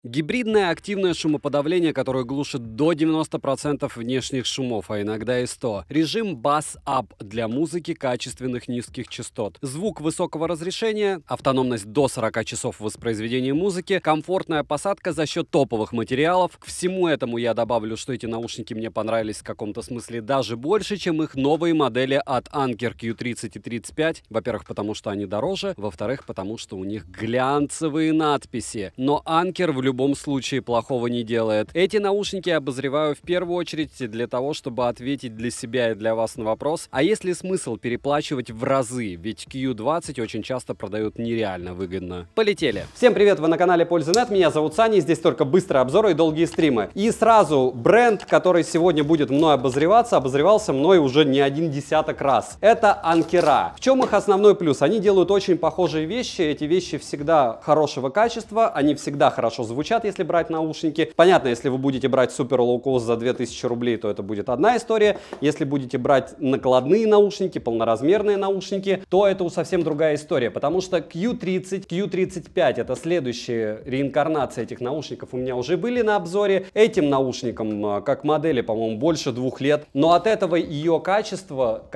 Гибридное активное шумоподавление, которое глушит до 90% внешних шумов, а иногда и 100%. Режим Bass Up для музыки качественных низких частот. Звук высокого разрешения, автономность до 40 часов воспроизведения музыки, комфортная посадка за счет топовых материалов. К всему этому я добавлю, что эти наушники мне понравились в каком-то смысле даже больше, чем их новые модели от Anker Q30 и 35. Во-первых, потому что они дороже, во-вторых, потому что у них глянцевые надписи. Но Anker в любом случае плохого не делает. Эти наушники я обозреваю в первую очередь для того, чтобы ответить для себя и для вас на вопрос, а есть ли смысл переплачивать в разы, ведь Q20 очень часто продают нереально выгодно. Полетели! Всем привет, вы на канале Пользы.нет, меня зовут Саня, здесь только быстрые обзоры и долгие стримы. И сразу бренд, который сегодня будет мной обозревался мной уже не один десяток раз. Это Anker. В чем их основной плюс? Они делают очень похожие вещи, эти вещи всегда хорошего качества, они всегда хорошо звучат, если брать наушники. Понятно, если вы будете брать супер лоу-кост за 2000 рублей, то это будет одна история. Если будете брать накладные наушники, полноразмерные наушники, то это совсем другая история, потому что Q30, Q35 это следующая реинкарнация этих наушников у меня уже были на обзоре. Этим наушникам, как модели, по-моему, больше 2 лет, но от этого ее качество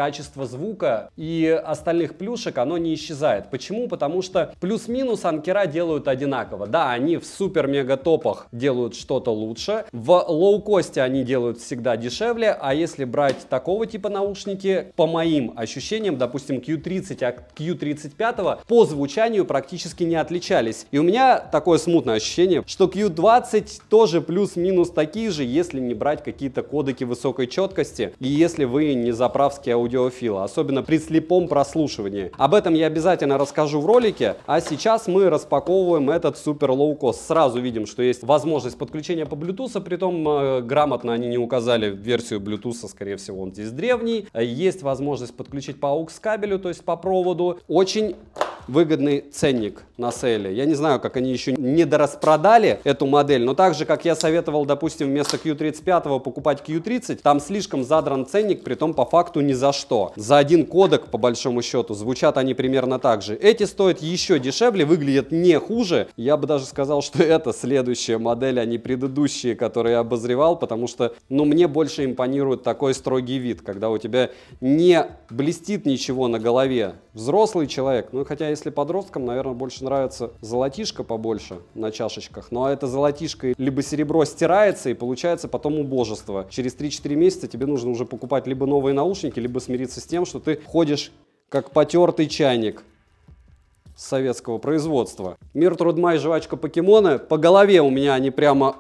звука и остальных плюшек, оно не исчезает. Почему? Потому что плюс-минус Anker делают одинаково. Да, они в супер-мега-топах делают что-то лучше, в лоу-косте они делают всегда дешевле, а если брать такого типа наушники, по моим ощущениям, допустим, Q30 от Q35 по звучанию практически не отличались. И у меня такое смутное ощущение, что Q20 тоже плюс-минус такие же, если не брать какие-то кодеки высокой четкости и если вы не заправский аудиофил, особенно при слепом прослушивании. Об этом я обязательно расскажу в ролике, а сейчас мы распаковываем этот супер лоу-кост. Сразу видим, что есть возможность подключения по Bluetooth, притом грамотно они не указали версию Bluetooth, скорее всего он здесь древний. Есть возможность подключить по AUX кабелю, то есть по проводу. Очень выгодный ценник на сейле. Я не знаю, как они еще не дораспродали эту модель, но так же, как я советовал, допустим, вместо Q35 покупать Q30, там слишком задран ценник, притом по факту ни за что. За один кодек, по большому счету, звучат они примерно так же. Эти стоят еще дешевле, выглядят не хуже. Я бы даже сказал, что это следующая модель, а не предыдущие, которые я обозревал, потому что, ну, мне больше импонирует такой строгий вид, когда у тебя не блестит ничего на голове. Взрослый человек, ну, хотя если подросткам, наверное, больше нравится золотишко побольше на чашечках, но это золотишко либо серебро стирается и получается потом убожество. Через 3-4 месяца тебе нужно уже покупать либо новые наушники, либо смириться с тем, что ты ходишь как потертый чайник советского производства. Мир, Трудма и жвачка покемоны. По голове у меня они прямо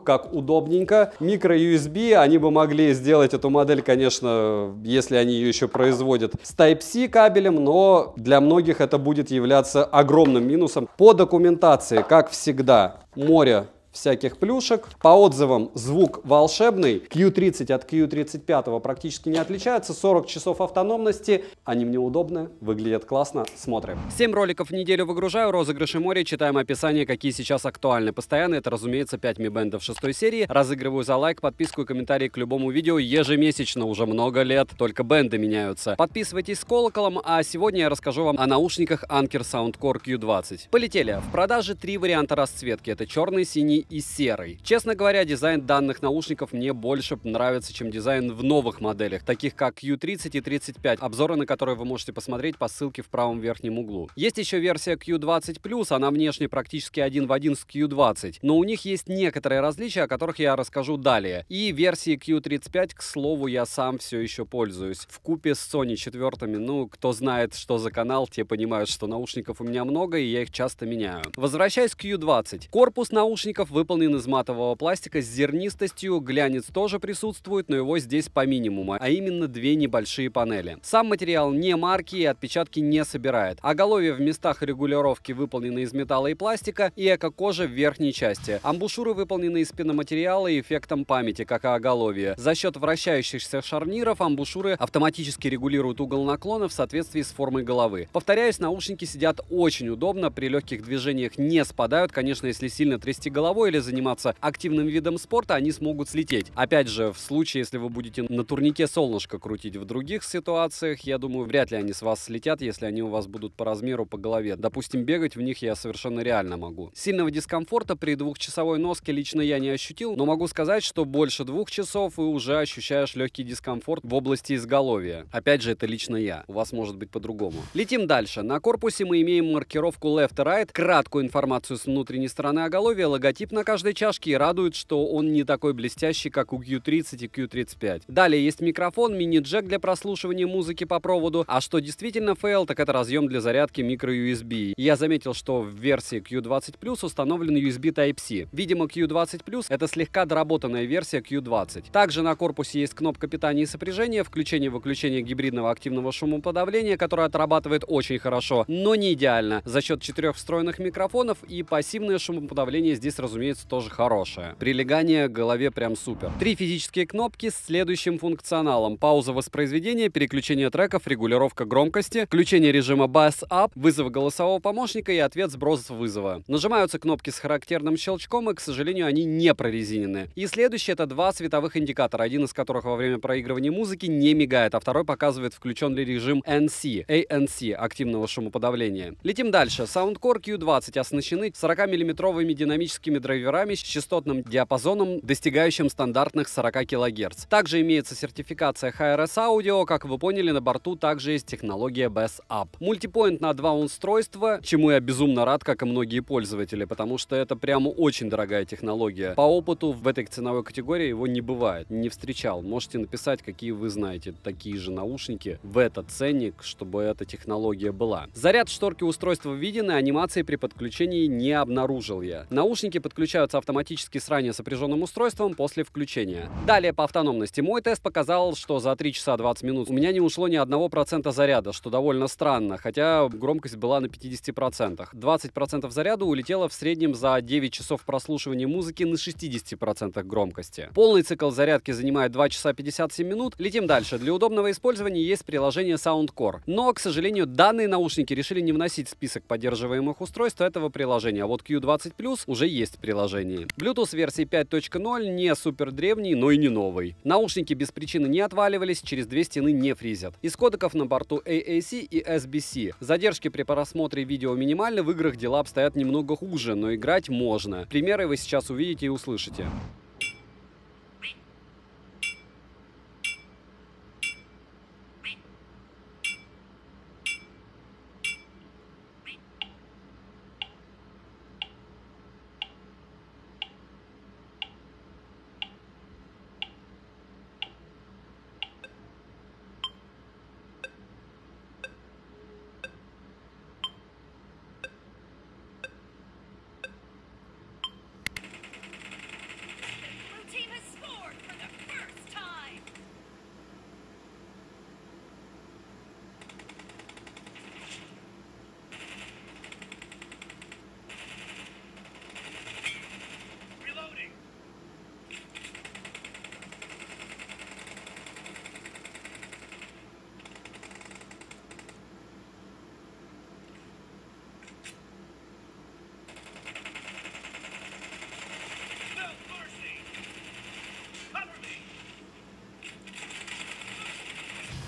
как удобненько. Микро-USB, они бы могли сделать эту модель, конечно, если они ее еще производят, с Type-C кабелем, но для многих это будет являться огромным минусом. По документации, как всегда, море всяких плюшек. По отзывам, звук волшебный. Q30 от Q35 практически не отличается. 40 часов автономности. Они мне удобны, выглядят классно. Смотрим. 7 роликов в неделю выгружаю. Розыгрыши море. Читаем описание, какие сейчас актуальны. Постоянно это, разумеется, 5 Mi Band 6 серии. Разыгрываю за лайк, подписку и комментарий к любому видео ежемесячно. Уже много лет. Только бенды меняются. Подписывайтесь с колоколом. А сегодня я расскажу вам о наушниках Anker Soundcore Q20. Полетели. В продаже 3 варианта расцветки. Это черный, синий и серый. Честно говоря, дизайн данных наушников мне больше нравится, чем дизайн в новых моделях, таких как Q30 и 35, обзоры на которые вы можете посмотреть по ссылке в правом верхнем углу. Есть еще версия Q20+, она внешне практически один в один с Q20, но у них есть некоторые различия, о которых я расскажу далее. И версии Q35, к слову, я сам все еще пользуюсь. Вкупе с Sony 4, ну, кто знает, что за канал, те понимают, что наушников у меня много, и я их часто меняю. Возвращаясь к Q20. Корпус наушников выполнен из матового пластика с зернистостью, глянец тоже присутствует, но его здесь по минимуму, а именно 2 небольшие панели. Сам материал не марки и отпечатки не собирает. Оголовье в местах регулировки выполнены из металла и пластика, и эко-кожа в верхней части. Амбушюры выполнены из пеноматериала и эффектом памяти, как и оголовье. За счет вращающихся шарниров амбушюры автоматически регулируют угол наклона в соответствии с формой головы. Повторяюсь, наушники сидят очень удобно, при легких движениях не спадают, конечно, если сильно трясти головой, головой или заниматься активным видом спорта, они смогут слететь. Опять же, в случае, если вы будете на турнике солнышко крутить. В других ситуациях, я думаю, вряд ли они с вас слетят, если они у вас будут по размеру, по голове. Допустим, бегать в них я совершенно реально могу. Сильного дискомфорта при двухчасовой носке лично я не ощутил, но могу сказать, что больше 2 часов и уже ощущаешь легкий дискомфорт в области изголовья. Опять же, это лично я. У вас может быть по-другому. Летим дальше. На корпусе мы имеем маркировку Left и Right, краткую информацию с внутренней стороны оголовья, логотип на каждой чашке, и радует, что он не такой блестящий, как у Q30 и Q35. Далее есть микрофон, мини-джек для прослушивания музыки по проводу, а что действительно фейл, так это разъем для зарядки micro-USB. Я заметил, что в версии Q20 Plus установлен USB Type-C. Видимо, Q20 Plus это слегка доработанная версия Q20. Также на корпусе есть кнопка питания и сопряжения, включение-выключение гибридного активного шумоподавления, которое отрабатывает очень хорошо, но не идеально, за счет 4 встроенных микрофонов, и пассивное шумоподавление здесь, разумеется, тоже хорошее. Прилегание к голове прям супер. 3 физические кнопки с следующим функционалом: пауза воспроизведения, переключение треков, регулировка громкости, включение режима Bass Up, вызов голосового помощника и ответ сброс вызова. Нажимаются кнопки с характерным щелчком, и, к сожалению, они не прорезинены. И следующее — это 2 световых индикатора, один из которых во время проигрывания музыки не мигает, а второй показывает, включен ли режим ANC, активного шумоподавления. Летим дальше. Soundcore Q20 оснащены 40-мм динамическими драйверами с частотным диапазоном, достигающим стандартных 40 кГц. Также имеется сертификация HRS Audio, как вы поняли, на борту также есть технология Bass Up. Мультипоинт на 2 устройства, чему я безумно рад, как и многие пользователи, потому что это прямо очень дорогая технология. По опыту в этой ценовой категории его не бывает, не встречал. Можете написать, какие вы знаете такие же наушники в этот ценник, чтобы эта технология была. Заряд шторки устройства виден, и анимации при подключении не обнаружил я. Наушники подключаются автоматически с ранее сопряженным устройством после включения. Далее по автономности. Мой тест показал, что за 3 часа 20 минут у меня не ушло ни 1% заряда, что довольно странно, хотя громкость была на 50%. 20% заряда улетело в среднем за 9 часов прослушивания музыки на 60% громкости. Полный цикл зарядки занимает 2 часа 57 минут. Летим дальше. Для удобного использования есть приложение Soundcore. Но, к сожалению, данные наушники решили не вносить в список поддерживаемых устройств этого приложения, а вот Q20 Plus уже есть в приложении. Bluetooth версии 5.0 не супер древний, но и не новый. Наушники без причины не отваливались, через 2 стены не фризят. Из кодеков на борту AAC и SBC. Задержки при просмотре видео минимальны, в играх дела обстоят немного хуже, но играть можно. Примеры вы сейчас увидите и услышите.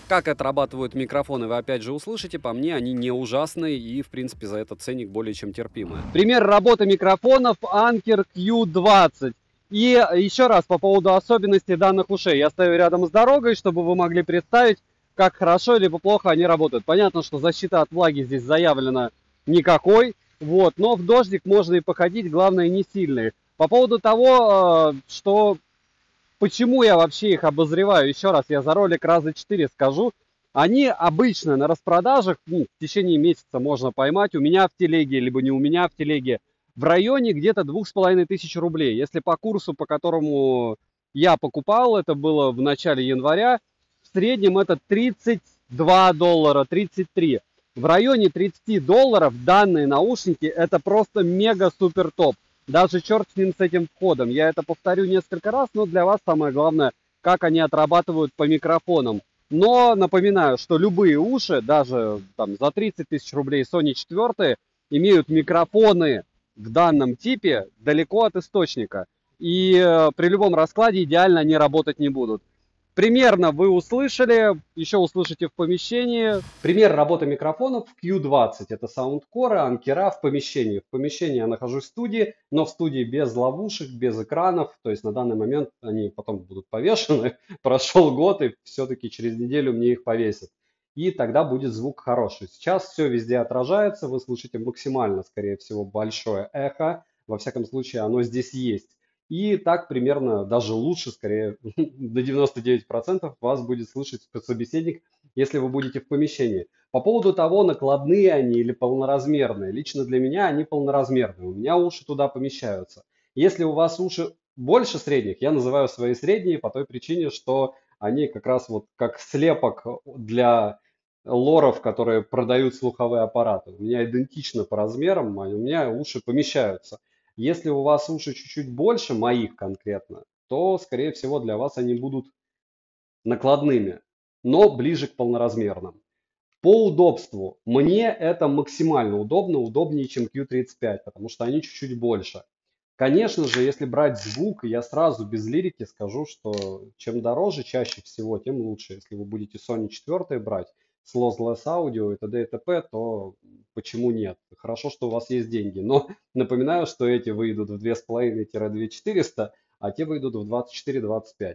Как отрабатывают микрофоны, вы опять же услышите. По мне, они не ужасные и, в принципе, за этот ценник более чем терпимые. Пример работы микрофонов Anker Q20. И еще раз по поводу особенностей данных ушей. Я стою рядом с дорогой, чтобы вы могли представить, как хорошо либо плохо они работают. Понятно, что защита от влаги здесь заявлена никакой, вот, но в дождик можно и походить, главное не сильный. По поводу того, что... Почему я вообще их обозреваю? Еще раз, я за ролик раза 4 скажу. Они обычно на распродажах, в течение месяца можно поймать у меня в телеге, либо не у меня в телеге, в районе где-то 2500 рублей. Если по курсу, по которому я покупал, это было в начале января, в среднем это 32 доллара, 33. В районе 30 долларов данные наушники это просто мега-супер топ. Даже черт с ним, с этим входом. Я это повторю несколько раз, но для вас самое главное, как они отрабатывают по микрофонам. Но напоминаю, что любые уши, даже там, за 30 000 рублей Sony 4, имеют микрофоны в данном типе далеко от источника. И при любом раскладе идеально они работать не будут. Примерно вы услышали, еще услышите в помещении. Пример работы микрофонов Q20. Это саундкоры, анкера в помещении. В помещении я нахожусь в студии, но в студии без ловушек, без экранов. То есть на данный момент они потом будут повешены. Прошел год, и все-таки через неделю мне их повесят. И тогда будет звук хороший. Сейчас все везде отражается. Вы слышите максимально, скорее всего, большое эхо. Во всяком случае, оно здесь есть. И так примерно, даже лучше, скорее, до 99% вас будет слышать собеседник, если вы будете в помещении. По поводу того, накладные они или полноразмерные. Лично для меня они полноразмерные. У меня уши туда помещаются. Если у вас уши больше средних, я называю свои средние по той причине, что они как раз вот как слепок для лоров, которые продают слуховые аппараты. У меня идентично по размерам, у меня уши помещаются. Если у вас уши чуть-чуть больше, моих конкретно, то, скорее всего, для вас они будут накладными, но ближе к полноразмерным. По удобству, мне это максимально удобно, удобнее, чем Q35, потому что они чуть-чуть больше. Конечно же, если брать звук, я сразу без лирики скажу, что чем дороже чаще всего, тем лучше. Если вы будете Sony 4 брать с Lossless Audio и т.д. и т.п., то почему нет? Хорошо, что у вас есть деньги. Но напоминаю, что эти выйдут в 2,5-2400, а те выйдут в 24-25.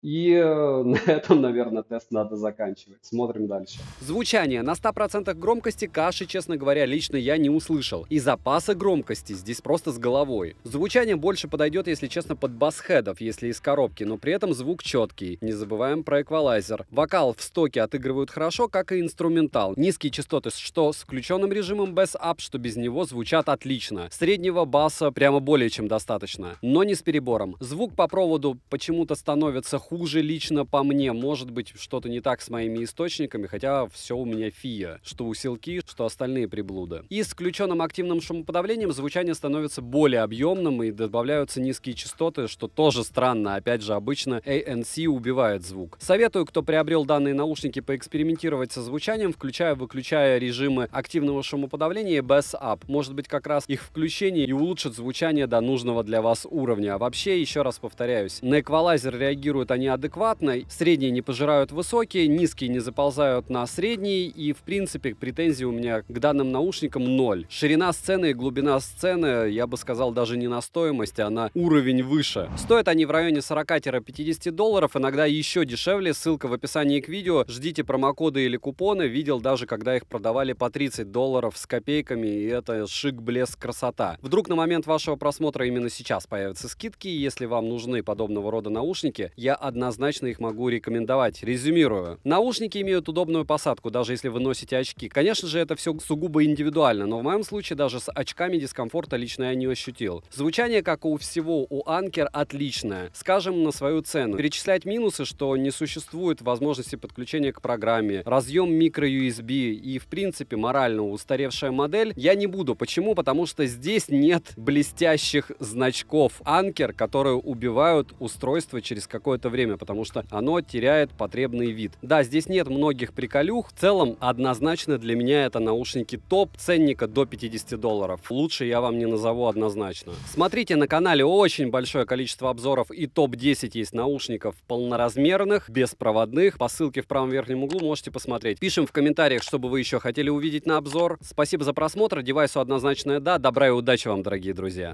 И на этом, наверное, тест надо заканчивать. Смотрим дальше. Звучание. На 100% громкости каши, честно говоря, лично я не услышал. И запаса громкости здесь просто с головой. Звучание больше подойдет, если честно, под бас-хедов, если из коробки, но при этом звук четкий. Не забываем про эквалайзер. Вокал в стоке отыгрывают хорошо, как и инструментал. Низкие частоты, что с включенным режимом Bass Up, что без него, звучат отлично. Среднего баса прямо более чем достаточно, но не с перебором. Звук по проводу почему-то становится хуже лично по мне. Может быть, что-то не так с моими источниками, хотя все у меня фия. Что усилки, что остальные приблуды. И с включенным активным шумоподавлением звучание становится более объемным и добавляются низкие частоты, что тоже странно. Опять же, обычно ANC убивает звук. Советую, кто приобрел данные наушники, поэкспериментировать со звучанием, включая-выключая режимы активного шумоподавления и Bass Up. Может быть, как раз их включение и улучшит звучание до нужного для вас уровня. А вообще, еще раз повторяюсь, на эквалайзер реагируют они адекватно, средние не пожирают высокие, низкие не заползают на средние, и в принципе претензий у меня к данным наушникам ноль. Ширина сцены и глубина сцены, я бы сказал, даже не на стоимость, а на уровень выше. Стоят они в районе 40-50 долларов, иногда еще дешевле, ссылка в описании к видео. Ждите промокоды или купоны, видел даже, когда их продавали по 30 долларов с копейками, и это шик, блеск, красота. Вдруг на момент вашего просмотра именно сейчас появятся скидки, если вам нужны подобного рода наушники, я однозначно их могу рекомендовать. Резюмирую. Наушники имеют удобную посадку, даже если вы носите очки. Конечно же, это все сугубо индивидуально, но в моем случае даже с очками дискомфорта лично я не ощутил. Звучание, как и у всего, у Anker отличное. Скажем, на свою цену. Перечислять минусы, что не существует возможности подключения к программе, разъем micro-USB и, в принципе, морально устаревшая модель, я не буду. Почему? Потому что здесь нет блестящих значков Anker, которые убивают устройство через какое-то время, потому что оно теряет потребный вид. Да, здесь нет многих приколюх. В целом, однозначно для меня это наушники топ, ценника до 50 долларов. Лучше я вам не назову однозначно. Смотрите, на канале очень большое количество обзоров и топ-10 есть наушников полноразмерных, беспроводных. По ссылке в правом верхнем углу можете посмотреть. Пишем в комментариях, что бы вы еще хотели увидеть на обзор. Спасибо за просмотр. Девайсу однозначное да. Добра и удачи вам, дорогие друзья.